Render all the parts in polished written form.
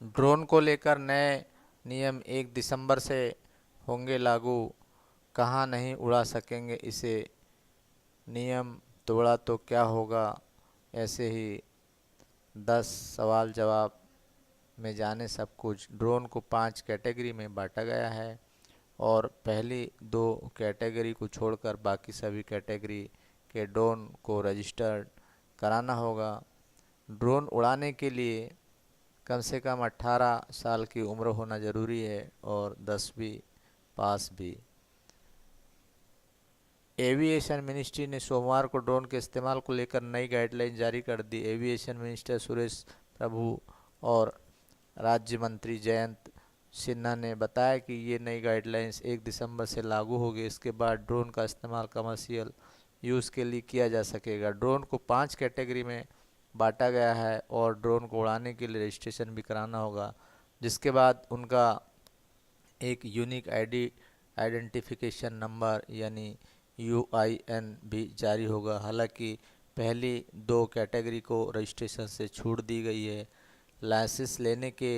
Drone को लेकर नए नियम 1 दिसंबर से होंगे लागू, कहाँ नहीं उड़ा सकेंगे इसे, नियम तोड़ा तो क्या होगा। ऐसे ही 10 सवाल जवाब में जाने सब कुछ। ड्रोन को 5 कैटेगरी में बांटा गया है और पहली 2 कैटेगरी को छोड़कर बाकी सभी कैटेगरी के ड्रोन को रजिस्टर्ड कराना होगा। ड्रोन उड़ाने के लिए कम से कम 18 साल की उम्र होना ज़रूरी है और 10वीं पास भी। एविएशन मिनिस्ट्री ने सोमवार को ड्रोन के इस्तेमाल को लेकर नई गाइडलाइन जारी कर दी। एविएशन मिनिस्टर सुरेश प्रभु और राज्य मंत्री जयंत सिन्हा ने बताया कि ये नई गाइडलाइंस 1 दिसंबर से लागू होगी। इसके बाद ड्रोन का इस्तेमाल कमर्शियल यूज़ के लिए किया जा सकेगा। ड्रोन को 5 कैटेगरी में बांटा गया है और ड्रोन को उड़ाने के लिए रजिस्ट्रेशन भी कराना होगा, जिसके बाद उनका एक यूनिक आइडेंटिफिकेशन नंबर यानी यूआईएन भी जारी होगा। हालांकि पहली 2 कैटेगरी को रजिस्ट्रेशन से छूट दी गई है। लाइसेंस लेने के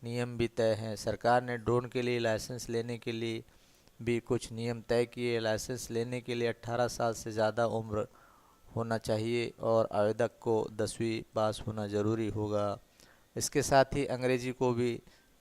नियम भी तय हैं। सरकार ने ड्रोन के लिए लाइसेंस लेने के लिए भी कुछ नियम तय किए। लाइसेंस लेने के लिए 18 साल से ज़्यादा उम्र होना चाहिए और आवेदक को 10वीं पास होना ज़रूरी होगा। इसके साथ ही अंग्रेजी को भी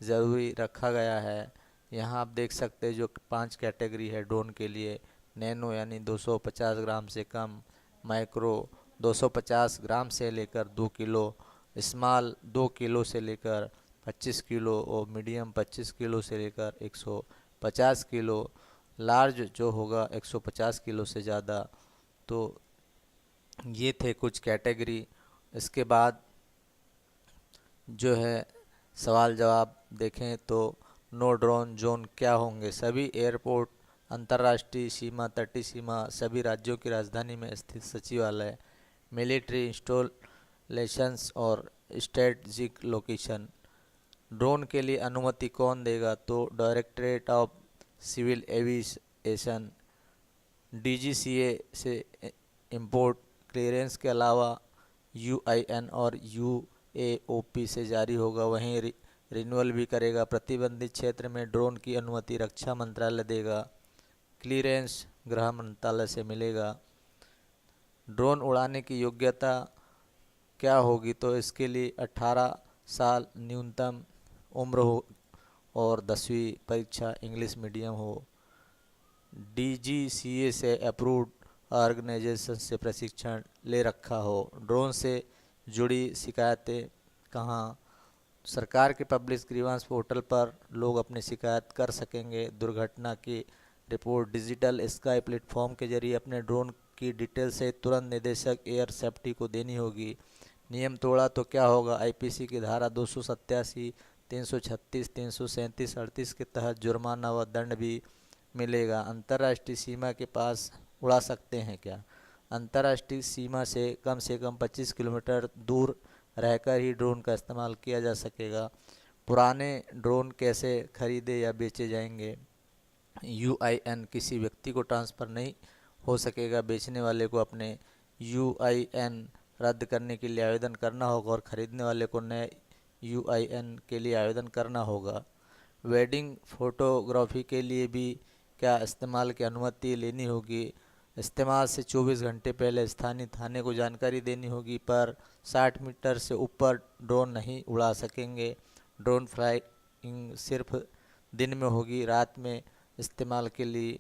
ज़रूरी रखा गया है। यहाँ आप देख सकते हैं जो 5 कैटेगरी है ड्रोन के लिए। नैनो यानी 250 ग्राम से कम, माइक्रो 250 ग्राम से लेकर 2 किलो, स्मॉल 2 किलो से लेकर 25 किलो और मीडियम 25 किलो से लेकर 150 किलो, लार्ज जो होगा 150 किलो से ज़्यादा। तो ये थे कुछ कैटेगरी। इसके बाद जो है सवाल जवाब देखें तो नो ड्रोन जोन क्या होंगे। सभी एयरपोर्ट, अंतर्राष्ट्रीय सीमा, तटीय सीमा, सभी राज्यों की राजधानी में स्थित सचिवालय, मिलिट्री इंस्टॉलेशंस और स्ट्रेटजिक लोकेशन। ड्रोन के लिए अनुमति कौन देगा, तो directorate of civil aviation DGCA से इंपोर्ट क्लियरेंस के अलावा यूआईएन और यूएओपी से जारी होगा। वहीं रिन्यूअल भी करेगा। प्रतिबंधित क्षेत्र में ड्रोन की अनुमति रक्षा मंत्रालय देगा। क्लियरेंस गृह मंत्रालय से मिलेगा। ड्रोन उड़ाने की योग्यता क्या होगी, तो इसके लिए 18 साल न्यूनतम उम्र हो और 10वीं परीक्षा इंग्लिश मीडियम हो। डीजीसीए से अप्रूव्ड ऑर्गेनाइजेशन से प्रशिक्षण ले रखा हो। ड्रोन से जुड़ी शिकायतें कहाँ, सरकार के पब्लिक ग्रीवांस पोर्टल पर लोग अपनी शिकायत कर सकेंगे। दुर्घटना की रिपोर्ट डिजिटल स्काई प्लेटफॉर्म के जरिए अपने ड्रोन की डिटेल से तुरंत निदेशक एयर सेफ्टी को देनी होगी। नियम तोड़ा तो क्या होगा, आईपीसी की धारा 287, 336, 337, 38 के तहत जुर्माना व दंड भी मिलेगा। अंतर्राष्ट्रीय सीमा के पास उड़ा सकते हैं क्या, अंतर्राष्ट्रीय सीमा से कम 25 किलोमीटर दूर रहकर ही ड्रोन का इस्तेमाल किया जा सकेगा। पुराने ड्रोन कैसे खरीदे या बेचे जाएंगे, यूआईएन किसी व्यक्ति को ट्रांसफ़र नहीं हो सकेगा। बेचने वाले को अपने यूआईएन रद्द करने के लिए आवेदन करना होगा और ख़रीदने वाले को नए यूआईएन के लिए आवेदन करना होगा। वेडिंग फोटोग्राफी के लिए भी क्या इस्तेमाल की अनुमति लेनी होगी। इस्तेमाल से 24 घंटे पहले स्थानीय थाने को जानकारी देनी होगी, पर 60 मीटर से ऊपर ड्रोन नहीं उड़ा सकेंगे। ड्रोन फ्लाइंग सिर्फ दिन में होगी, रात में इस्तेमाल के लिए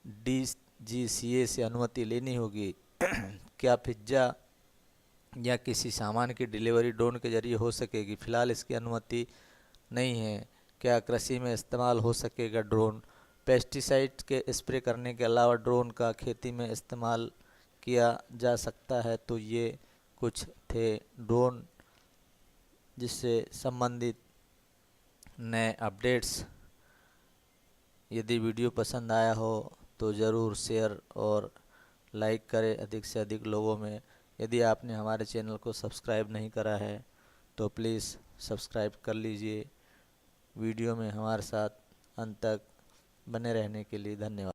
डीजीसीए से अनुमति लेनी होगी। क्या पिज्ज़ा या किसी सामान की डिलीवरी ड्रोन के जरिए हो सकेगी, फ़िलहाल इसकी अनुमति नहीं है। क्या कृषि में इस्तेमाल हो सकेगा ड्रोन, पेस्टिसाइड के स्प्रे करने के अलावा ड्रोन का खेती में इस्तेमाल किया जा सकता है। तो ये कुछ थे ड्रोन जिससे संबंधित नए अपडेट्स। यदि वीडियो पसंद आया हो तो ज़रूर शेयर और लाइक करें अधिक से अधिक लोगों में। यदि आपने हमारे चैनल को सब्सक्राइब नहीं करा है तो प्लीज़ सब्सक्राइब कर लीजिए। वीडियो में हमारे साथ अंत तक बने रहने के लिए धन्यवाद।